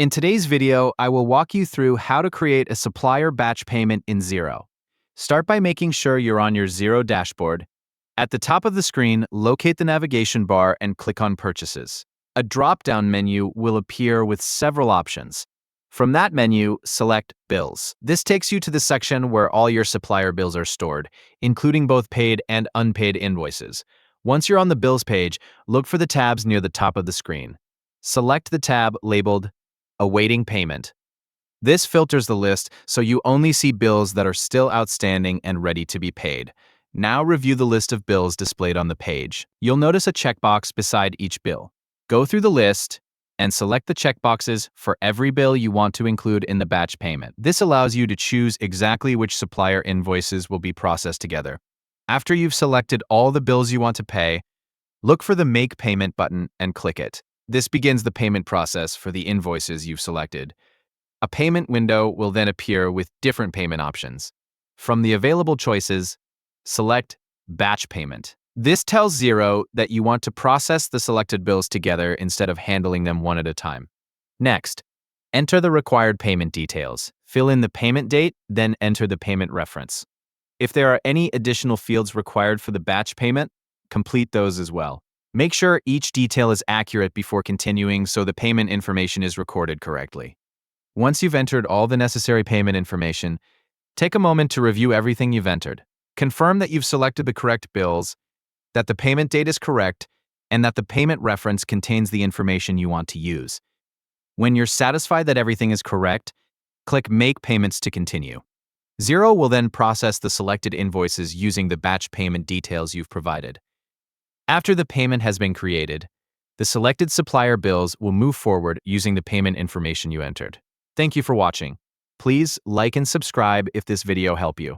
In today's video, I will walk you through how to create a supplier batch payment in Xero. Start by making sure you're on your Xero dashboard. At the top of the screen, locate the navigation bar and click on Purchases. A drop-down menu will appear with several options. From that menu, select Bills. This takes you to the section where all your supplier bills are stored, including both paid and unpaid invoices. Once you're on the Bills page, look for the tabs near the top of the screen. Select the tab labeled Awaiting Payment. This filters the list so you only see bills that are still outstanding and ready to be paid. Now review the list of bills displayed on the page. You'll notice a checkbox beside each bill. Go through the list and select the checkboxes for every bill you want to include in the batch payment. This allows you to choose exactly which supplier invoices will be processed together. After you've selected all the bills you want to pay, look for the Make Payment button and click it. This begins the payment process for the invoices you've selected. A payment window will then appear with different payment options. From the available choices, select Batch Payment. This tells Xero that you want to process the selected bills together instead of handling them one at a time. Next, enter the required payment details. Fill in the payment date, then enter the payment reference. If there are any additional fields required for the batch payment, complete those as well. Make sure each detail is accurate before continuing so the payment information is recorded correctly. Once you've entered all the necessary payment information, take a moment to review everything you've entered. Confirm that you've selected the correct bills, that the payment date is correct, and that the payment reference contains the information you want to use. When you're satisfied that everything is correct, click Make Payments to continue. Xero will then process the selected invoices using the batch payment details you've provided. After the payment has been created, the selected supplier bills will move forward using the payment information you entered. Thank you for watching. Please like and subscribe if this video helped you.